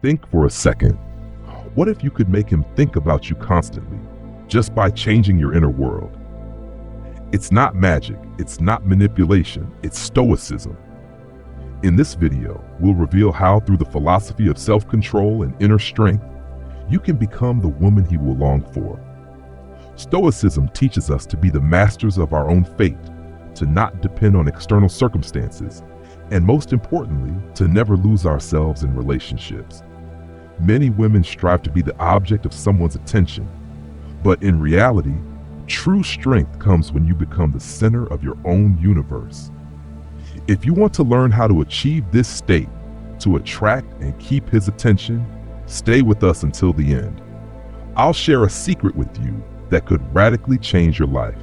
Think for a second. What if you could make him think about you constantly, just by changing your inner world? It's not magic, it's not manipulation, it's stoicism. In this video, we'll reveal how through the philosophy of self-control and inner strength, you can become the woman he will long for. Stoicism teaches us to be the masters of our own fate, to not depend on external circumstances, and most importantly, to never lose ourselves in relationships. Many women strive to be the object of someone's attention, but in reality, true strength comes when you become the center of your own universe. If you want to learn how to achieve this state, to attract and keep his attention, stay with us until the end. I'll share a secret with you that could radically change your life.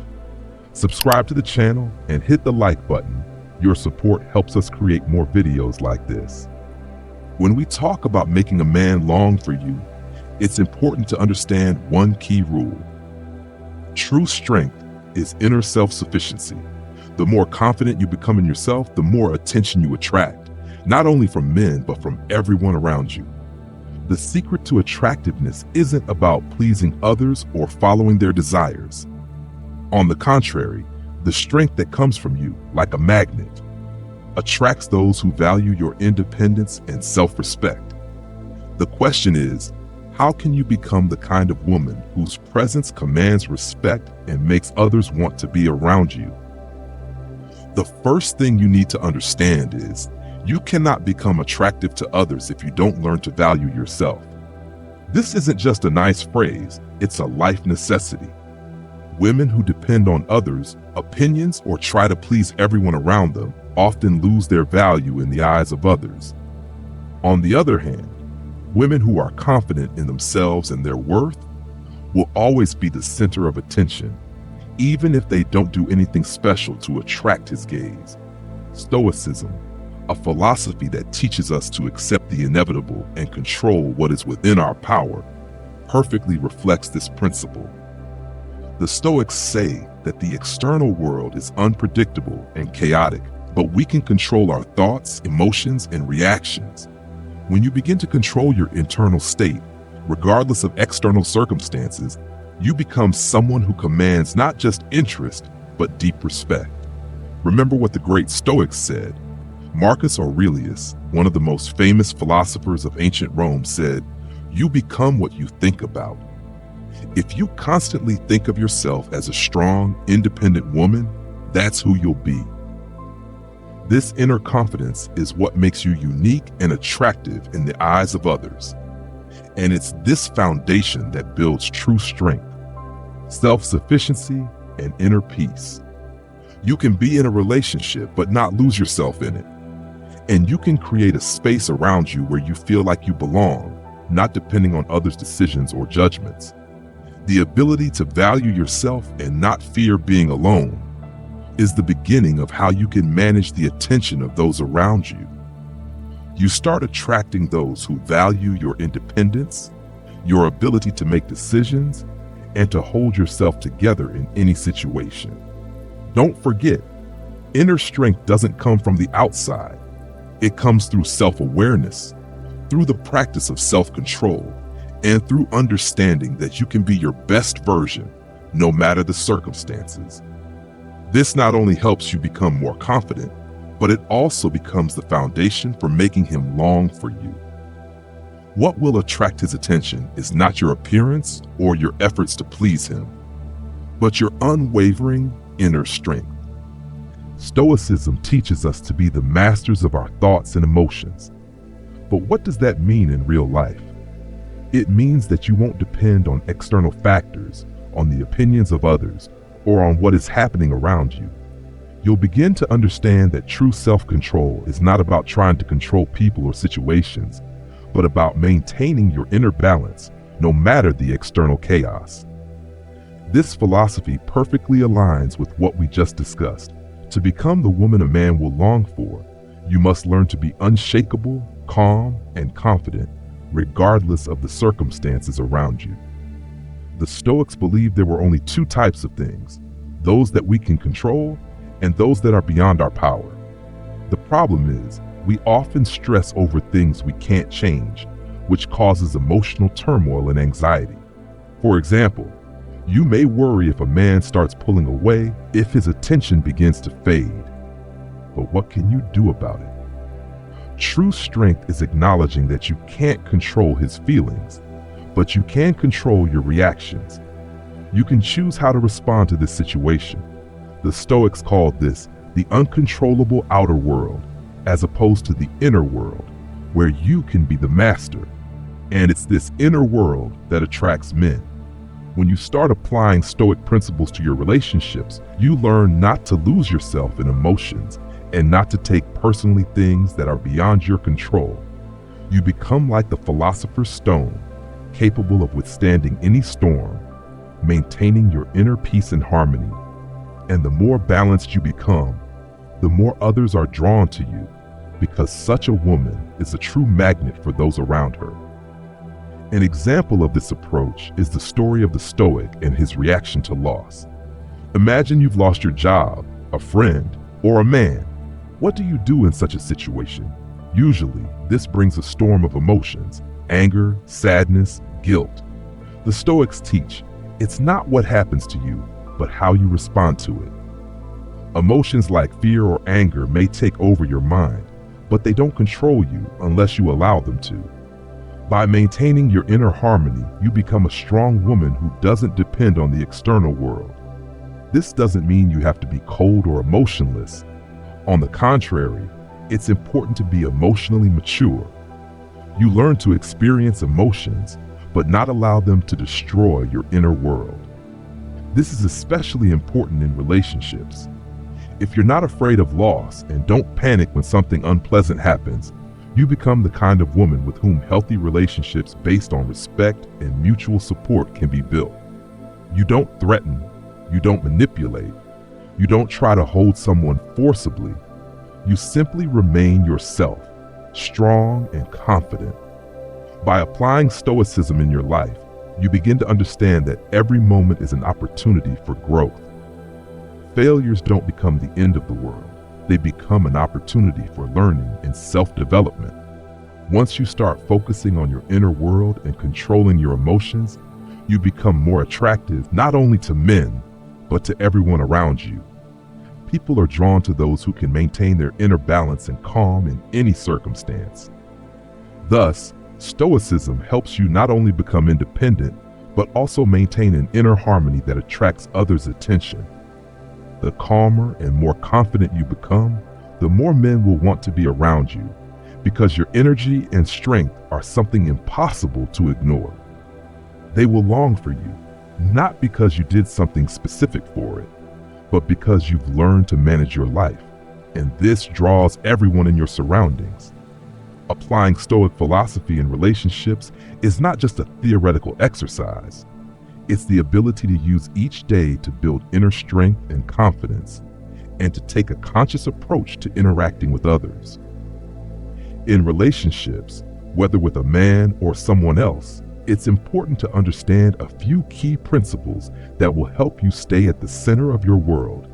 Subscribe to the channel and hit the like button. Your support helps us create more videos like this. When we talk about making a man long for you, it's important to understand one key rule. True strength is inner self-sufficiency. The more confident you become in yourself, the more attention you attract, not only from men, but from everyone around you. The secret to attractiveness isn't about pleasing others or following their desires. On the contrary, the strength that comes from you, like a magnet, attracts those who value your independence and self-respect. The question is, how can you become the kind of woman whose presence commands respect and makes others want to be around you? The first thing you need to understand is, you cannot become attractive to others if you don't learn to value yourself. This isn't just a nice phrase, it's a life necessity. Women who depend on others' opinions or try to please everyone around them often lose their value in the eyes of others. On the other hand, women who are confident in themselves and their worth will always be the center of attention, even if they don't do anything special to attract his gaze. Stoicism, a philosophy that teaches us to accept the inevitable and control what is within our power, perfectly reflects this principle. The Stoics say that the external world is unpredictable and chaotic, but we can control our thoughts, emotions, and reactions. When you begin to control your internal state, regardless of external circumstances, you become someone who commands not just interest, but deep respect. Remember what the great Stoics said. Marcus Aurelius, one of the most famous philosophers of ancient Rome, said, "You become what you think about." If you constantly think of yourself as a strong, independent woman, that's who you'll be. This inner confidence is what makes you unique and attractive in the eyes of others. And it's this foundation that builds true strength, self-sufficiency, and inner peace. You can be in a relationship but not lose yourself in it. And you can create a space around you where you feel like you belong, not depending on others' decisions or judgments. The ability to value yourself and not fear being alone is the beginning of how you can manage the attention of those around you. You start attracting those who value your independence, your ability to make decisions, and to hold yourself together in any situation. Don't forget, inner strength doesn't come from the outside. It comes through self-awareness, through the practice of self-control, and through understanding that you can be your best version, no matter the circumstances. This not only helps you become more confident, but it also becomes the foundation for making him long for you. What will attract his attention is not your appearance or your efforts to please him, but your unwavering inner strength. Stoicism teaches us to be the masters of our thoughts and emotions. But what does that mean in real life? It means that you won't depend on external factors, on the opinions of others, or on what is happening around you. You'll begin to understand that true self-control is not about trying to control people or situations, but about maintaining your inner balance, no matter the external chaos. This philosophy perfectly aligns with what we just discussed. To become the woman a man will long for, you must learn to be unshakable, calm, and confident, regardless of the circumstances around you. The Stoics believed there were only two types of things, those that we can control and those that are beyond our power. The problem is, we often stress over things we can't change, which causes emotional turmoil and anxiety. For example, you may worry if a man starts pulling away, if his attention begins to fade. But what can you do about it? True strength is acknowledging that you can't control his feelings, but you can control your reactions. You can choose how to respond to this situation. The Stoics called this the uncontrollable outer world, as opposed to the inner world, where you can be the master. And it's this inner world that attracts men. When you start applying Stoic principles to your relationships, you learn not to lose yourself in emotions and not to take personally things that are beyond your control. You become like the philosopher's stone, capable of withstanding any storm, maintaining your inner peace and harmony. And the more balanced you become, the more others are drawn to you, because such a woman is a true magnet for those around her. An example of this approach is the story of the Stoic and his reaction to loss. Imagine you've lost your job, a friend, or a man. What do you do in such a situation? Usually, this brings a storm of emotions: anger, sadness, guilt. The Stoics teach, it's not what happens to you, but how you respond to it. Emotions like fear or anger may take over your mind, but they don't control you unless you allow them to. By maintaining your inner harmony, you become a strong woman who doesn't depend on the external world. This doesn't mean you have to be cold or emotionless. On the contrary, it's important to be emotionally mature. You learn to experience emotions, but not allow them to destroy your inner world. This is especially important in relationships. If you're not afraid of loss and don't panic when something unpleasant happens, you become the kind of woman with whom healthy relationships based on respect and mutual support can be built. You don't threaten, you don't manipulate, you don't try to hold someone forcibly. You simply remain yourself, strong and confident. By applying Stoicism in your life, you begin to understand that every moment is an opportunity for growth. Failures don't become the end of the world. They become an opportunity for learning and self-development. Once you start focusing on your inner world and controlling your emotions, you become more attractive not only to men, but to everyone around you. People are drawn to those who can maintain their inner balance and calm in any circumstance. Thus, Stoicism helps you not only become independent, but also maintain an inner harmony that attracts others' attention. The calmer and more confident you become, the more men will want to be around you, because your energy and strength are something impossible to ignore. They will long for you, not because you did something specific for it, but because you've learned to manage your life, and this draws everyone in your surroundings. Applying Stoic philosophy in relationships is not just a theoretical exercise. It's the ability to use each day to build inner strength and confidence, and to take a conscious approach to interacting with others. In relationships, whether with a man or someone else, it's important to understand a few key principles that will help you stay at the center of your world,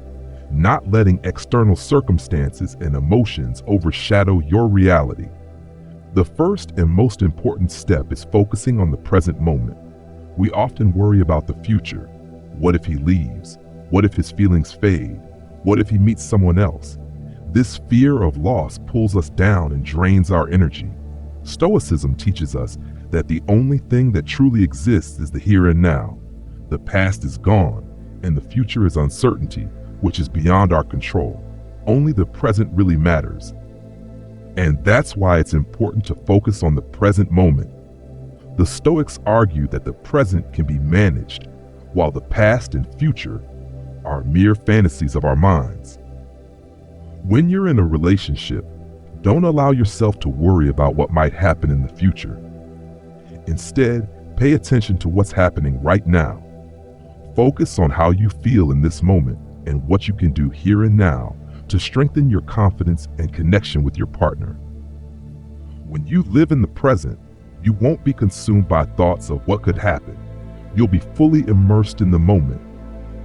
not letting external circumstances and emotions overshadow your reality. The first and most important step is focusing on the present moment. We often worry about the future. What if he leaves? What if his feelings fade? What if he meets someone else? This fear of loss pulls us down and drains our energy. Stoicism teaches us that the only thing that truly exists is the here and now. The past is gone, and the future is uncertainty, which is beyond our control. Only the present really matters. And that's why it's important to focus on the present moment. The Stoics argue that the present can be managed, while the past and future are mere fantasies of our minds. When you're in a relationship, don't allow yourself to worry about what might happen in the future. Instead, pay attention to what's happening right now. Focus on how you feel in this moment and what you can do here and now to strengthen your confidence and connection with your partner. When you live in the present, you won't be consumed by thoughts of what could happen. You'll be fully immersed in the moment,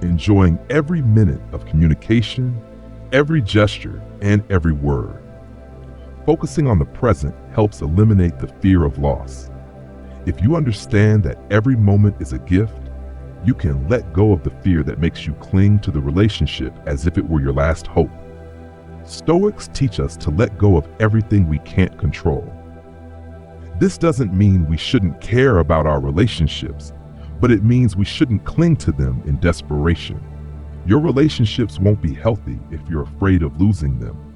enjoying every minute of communication, every gesture, and every word. Focusing on the present helps eliminate the fear of loss. If you understand that every moment is a gift, you can let go of the fear that makes you cling to the relationship as if it were your last hope. Stoics teach us to let go of everything we can't control. This doesn't mean we shouldn't care about our relationships, but it means we shouldn't cling to them in desperation. Your relationships won't be healthy if you're afraid of losing them.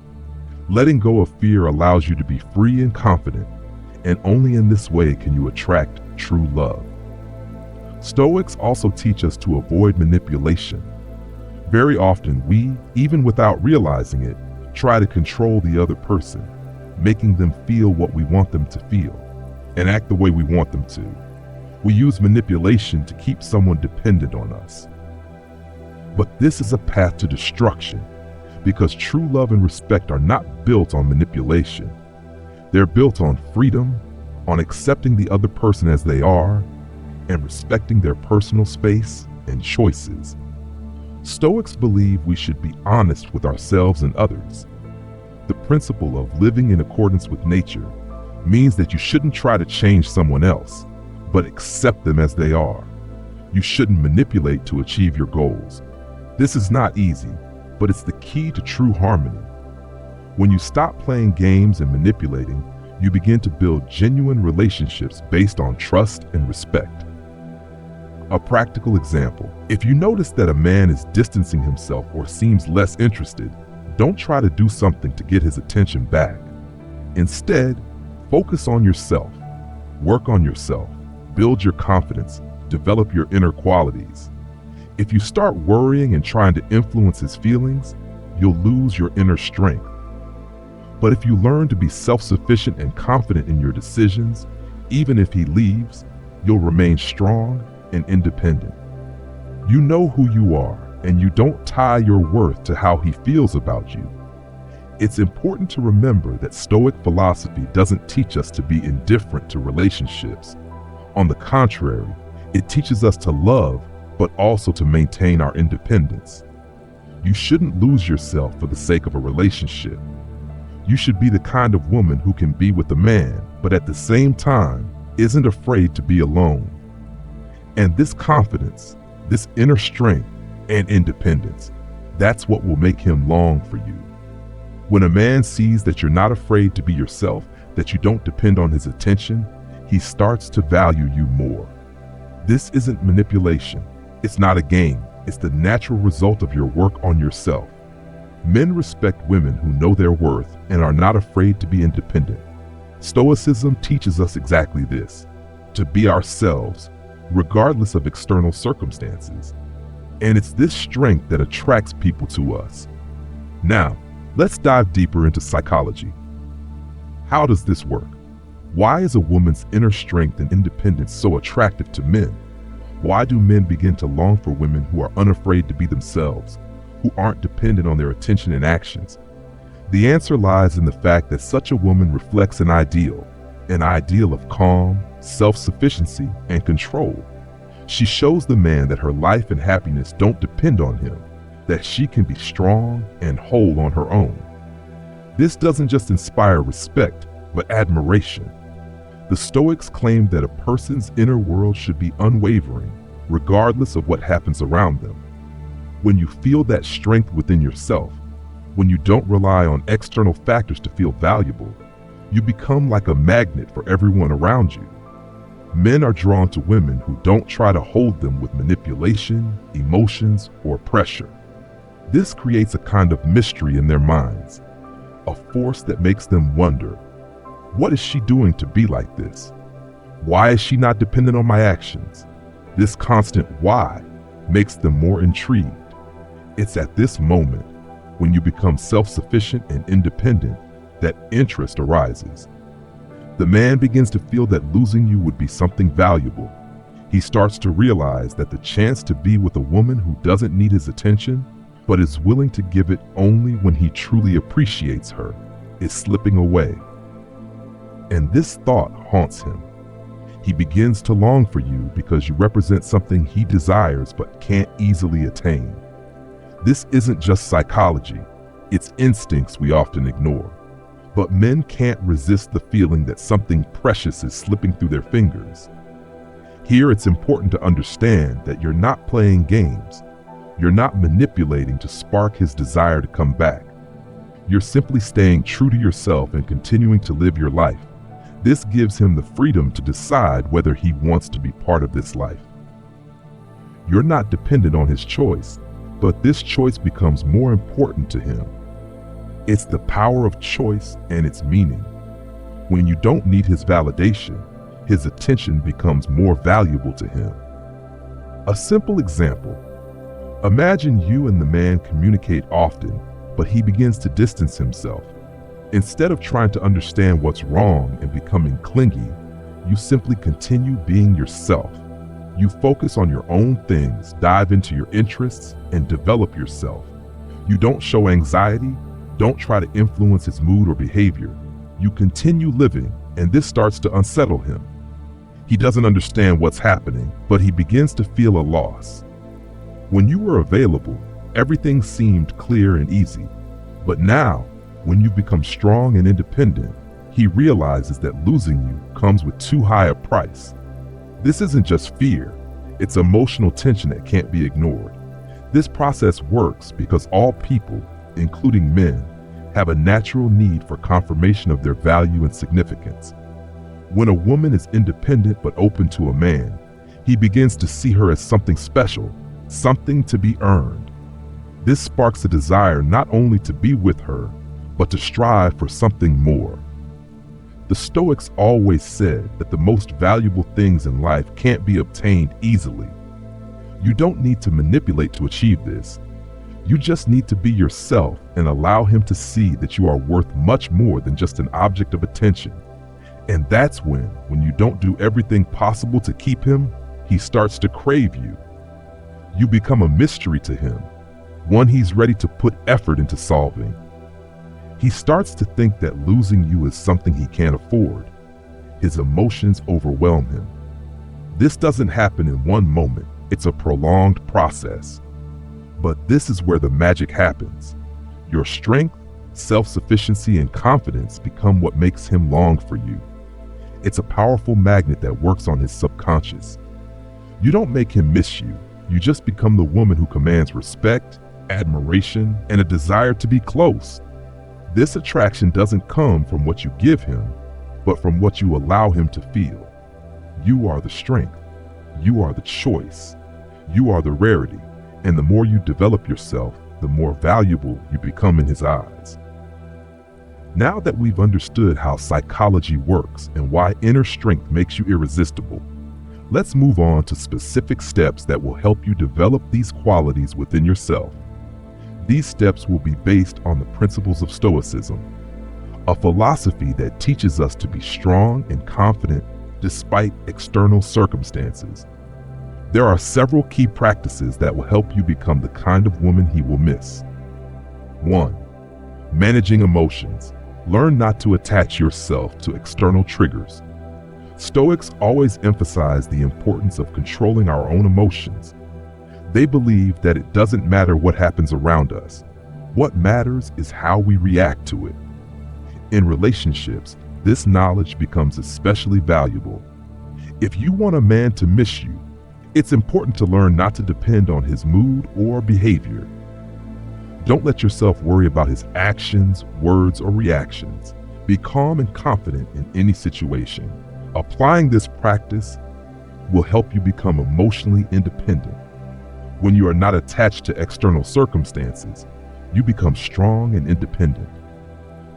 Letting go of fear allows you to be free and confident, and only in this way can you attract true love. Stoics also teach us to avoid manipulation. Very often we, even without realizing it, try to control the other person, making them feel what we want them to feel and act the way we want them to. We use manipulation to keep someone dependent on us. But this is a path to destruction, because true love and respect are not built on manipulation. They're built on freedom, on accepting the other person as they are, and respecting their personal space and choices. Stoics believe we should be honest with ourselves and others. The principle of living in accordance with nature means that you shouldn't try to change someone else, but accept them as they are. You shouldn't manipulate to achieve your goals. This is not easy, but it's the key to true harmony. When you stop playing games and manipulating, you begin to build genuine relationships based on trust and respect. A practical example: if you notice that a man is distancing himself or seems less interested, don't try to do something to get his attention back. Instead, focus on yourself, work on yourself, build your confidence, develop your inner qualities. If you start worrying and trying to influence his feelings, you'll lose your inner strength. But if you learn to be self-sufficient and confident in your decisions, even if he leaves, you'll remain strong and independent. You know who you are, and you don't tie your worth to how he feels about you. It's important to remember that Stoic philosophy doesn't teach us to be indifferent to relationships. On the contrary, it teaches us to love, but also to maintain our independence. You shouldn't lose yourself for the sake of a relationship. You should be the kind of woman who can be with a man, but at the same time, isn't afraid to be alone. And this confidence, this inner strength and independence, that's what will make him long for you. When a man sees that you're not afraid to be yourself, that you don't depend on his attention, he starts to value you more. This isn't manipulation. It's not a game. It's the natural result of your work on yourself. Men respect women who know their worth and are not afraid to be independent. Stoicism teaches us exactly this: to be ourselves, regardless of external circumstances. And it's this strength that attracts people to us. Now, let's dive deeper into psychology. How does this work? Why is a woman's inner strength and independence so attractive to men? Why do men begin to long for women who are unafraid to be themselves, who aren't dependent on their attention and actions? The answer lies in the fact that such a woman reflects an ideal of calm, self-sufficiency, and control. She shows the man that her life and happiness don't depend on him, that she can be strong and whole on her own. This doesn't just inspire respect, but admiration. The Stoics claim that a person's inner world should be unwavering, regardless of what happens around them. When you feel that strength within yourself, when you don't rely on external factors to feel valuable, you become like a magnet for everyone around you. Men are drawn to women who don't try to hold them with manipulation, emotions, or pressure. This creates a kind of mystery in their minds, a force that makes them wonder, what is she doing to be like this? Why is she not dependent on my actions? This constant why makes them more intrigued. It's at this moment, when you become self-sufficient and independent, that interest arises. The man begins to feel that losing you would be something valuable. He starts to realize that the chance to be with a woman who doesn't need his attention, but is willing to give it only when he truly appreciates her, is slipping away. And this thought haunts him. He begins to long for you because you represent something he desires but can't easily attain. This isn't just psychology, it's instincts we often ignore. But men can't resist the feeling that something precious is slipping through their fingers. Here it's important to understand that you're not playing games. You're not manipulating to spark his desire to come back. You're simply staying true to yourself and continuing to live your life. This gives him the freedom to decide whether he wants to be part of this life. You're not dependent on his choice, but this choice becomes more important to him. It's the power of choice and its meaning. When you don't need his validation, his attention becomes more valuable to him. A simple example. Imagine you and the man communicate often, but he begins to distance himself. Instead of trying to understand what's wrong and becoming clingy, you simply continue being yourself. You focus on your own things, dive into your interests, and develop yourself. You don't show anxiety, don't try to influence his mood or behavior. You continue living, and this starts to unsettle him. He doesn't understand what's happening, but he begins to feel a loss. When you were available, everything seemed clear and easy. But now, when you become strong and independent, he realizes that losing you comes with too high a price. This isn't just fear, it's emotional tension that can't be ignored. This process works because all people, including men, have a natural need for confirmation of their value and significance. When a woman is independent but open to a man, he begins to see her as something special, something to be earned. This sparks a desire not only to be with her, but to strive for something more. The Stoics always said that the most valuable things in life can't be obtained easily. You don't need to manipulate to achieve this. You just need to be yourself and allow him to see that you are worth much more than just an object of attention. And that's when you don't do everything possible to keep him, he starts to crave you. You become a mystery to him, one he's ready to put effort into solving. He starts to think that losing you is something he can't afford. His emotions overwhelm him. This doesn't happen in one moment, it's a prolonged process. But this is where the magic happens. Your strength, self-sufficiency, and confidence become what makes him long for you. It's a powerful magnet that works on his subconscious. You don't make him miss you, you just become the woman who commands respect, admiration, and a desire to be close. This attraction doesn't come from what you give him, but from what you allow him to feel. You are the strength. You are the choice. You are the rarity. And the more you develop yourself, the more valuable you become in his eyes. Now that we've understood how psychology works and why inner strength makes you irresistible, let's move on to specific steps that will help you develop these qualities within yourself. These steps will be based on the principles of Stoicism, a philosophy that teaches us to be strong and confident despite external circumstances. There are several key practices that will help you become the kind of woman he will miss. 1. Managing emotions. Learn not to attach yourself to external triggers. Stoics always emphasize the importance of controlling our own emotions. They believe that it doesn't matter what happens around us. What matters is how we react to it. In relationships, this knowledge becomes especially valuable. If you want a man to miss you, it's important to learn not to depend on his mood or behavior. Don't let yourself worry about his actions, words, or reactions. Be calm and confident in any situation. Applying this practice will help you become emotionally independent. When you are not attached to external circumstances, you become strong and independent.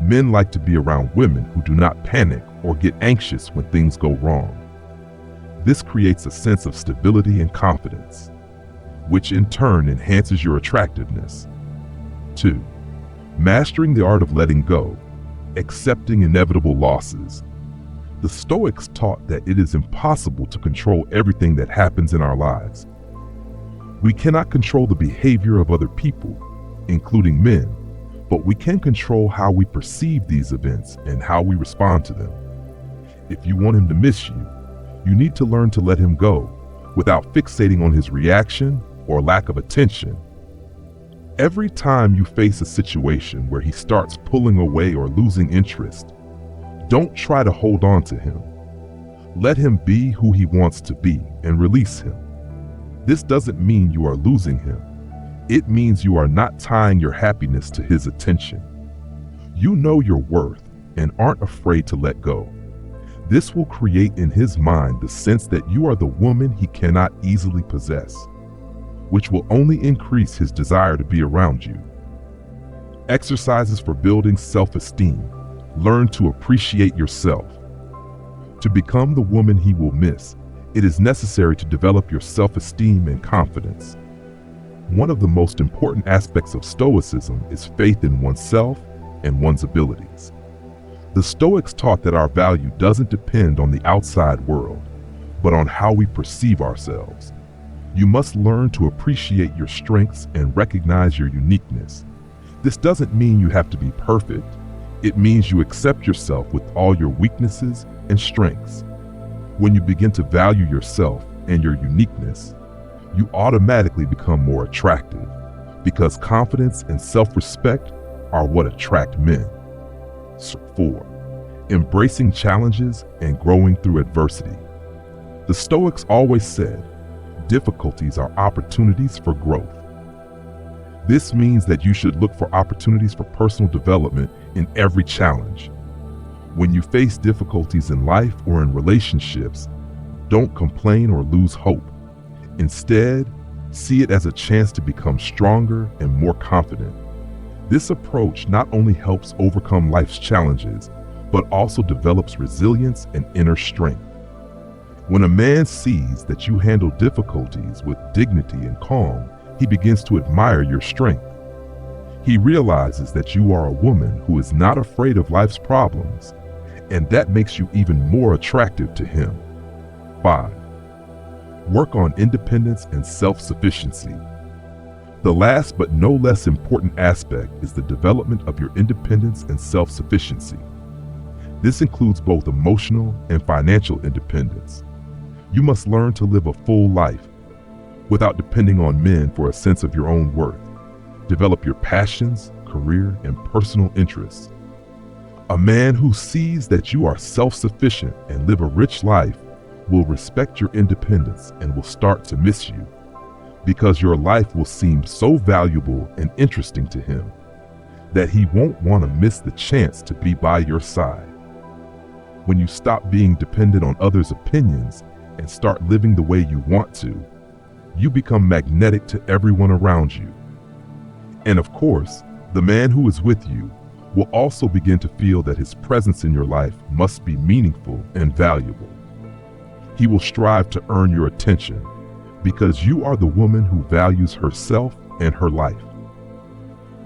Men like to be around women who do not panic or get anxious when things go wrong. This creates a sense of stability and confidence, which in turn enhances your attractiveness. 2. Mastering the art of letting go, accepting inevitable losses. The Stoics taught that it is impossible to control everything that happens in our lives. We cannot control the behavior of other people, including men, but we can control how we perceive these events and how we respond to them. If you want him to miss you, you need to learn to let him go without fixating on his reaction or lack of attention. Every time you face a situation where he starts pulling away or losing interest, don't try to hold on to him. Let him be who he wants to be and release him. This doesn't mean you are losing him. It means you are not tying your happiness to his attention. You know your worth and aren't afraid to let go. This will create in his mind the sense that you are the woman he cannot easily possess, which will only increase his desire to be around you. Exercises for building self-esteem. Learn to appreciate yourself. To become the woman he will miss, it is necessary to develop your self-esteem and confidence. One of the most important aspects of Stoicism is faith in oneself and one's abilities. The Stoics taught that our value doesn't depend on the outside world, but on how we perceive ourselves. You must learn to appreciate your strengths and recognize your uniqueness. This doesn't mean you have to be perfect. It means you accept yourself with all your weaknesses and strengths. When you begin to value yourself and your uniqueness, you automatically become more attractive, because confidence and self-respect are what attract men. 4. Embracing challenges and growing through adversity. The Stoics always said, difficulties are opportunities for growth. This means that you should look for opportunities for personal development in every challenge. When you face difficulties in life or in relationships, don't complain or lose hope. Instead, see it as a chance to become stronger and more confident. This approach not only helps overcome life's challenges, but also develops resilience and inner strength. When a man sees that you handle difficulties with dignity and calm, he begins to admire your strength. He realizes that you are a woman who is not afraid of life's problems, and that makes you even more attractive to him. 5. Work on independence and self-sufficiency. The last but no less important aspect is the development of your independence and self-sufficiency. This includes both emotional and financial independence. You must learn to live a full life without depending on men for a sense of your own worth. Develop your passions, career, and personal interests. A man who sees that you are self-sufficient and live a rich life will respect your independence and will start to miss you, because your life will seem so valuable and interesting to him that he won't want to miss the chance to be by your side. When you stop being dependent on others' opinions and start living the way you want to, you become magnetic to everyone around you. And of course, the man who is with you will also begin to feel that his presence in your life must be meaningful and valuable. He will strive to earn your attention because you are the woman who values herself and her life.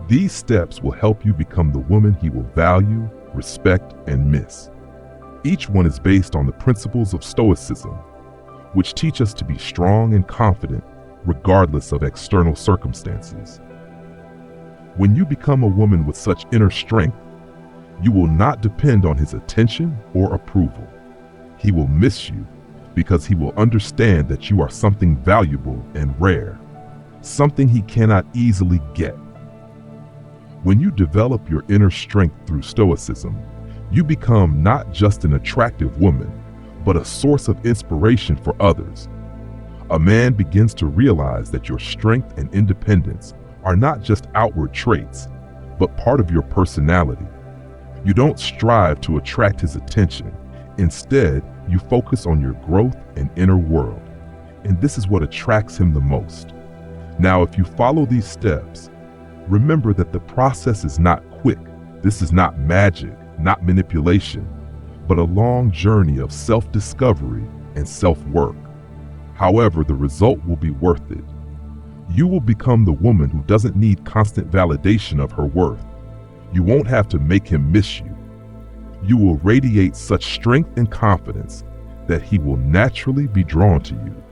These steps will help you become the woman he will value, respect, and miss. Each one is based on the principles of Stoicism, which teach us to be strong and confident regardless of external circumstances. When you become a woman with such inner strength, you will not depend on his attention or approval. He will miss you because he will understand that you are something valuable and rare, something he cannot easily get. When you develop your inner strength through Stoicism, you become not just an attractive woman, but a source of inspiration for others. A man begins to realize that your strength and independence are not just outward traits, but part of your personality. You don't strive to attract his attention. Instead, you focus on your growth and inner world, and this is what attracts him the most. Now, if you follow these steps, remember that the process is not quick. This is not magic, not manipulation, but a long journey of self-discovery and self-work. However, the result will be worth it. You will become the woman who doesn't need constant validation of her worth. You won't have to make him miss you. You will radiate such strength and confidence that he will naturally be drawn to you.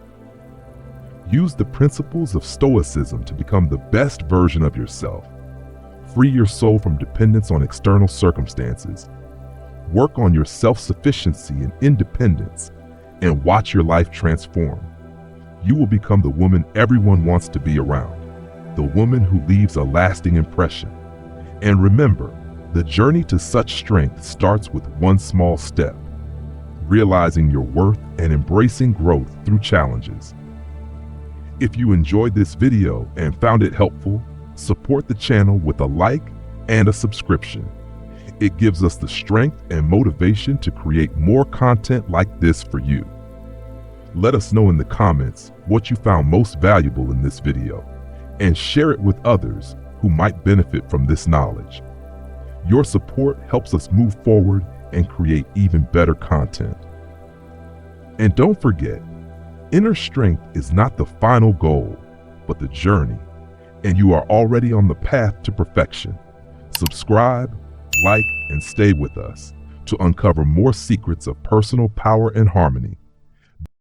Use the principles of Stoicism to become the best version of yourself. Free your soul from dependence on external circumstances. Work on your self-sufficiency and independence, and watch your life transform. You will become the woman everyone wants to be around, the woman who leaves a lasting impression. And remember, the journey to such strength starts with one small step. realizing your worth and embracing growth through challenges. If you enjoyed this video and found it helpful, support the channel with a like and a subscription. It gives us the strength and motivation to create more content like this for you. Let us know in the comments what you found most valuable in this video, and share it with others who might benefit from this knowledge. Your support helps us move forward and create even better content. And don't forget, inner strength is not the final goal, but the journey, and you are already on the path to perfection. Subscribe, like, and stay with us to uncover more secrets of personal power and harmony.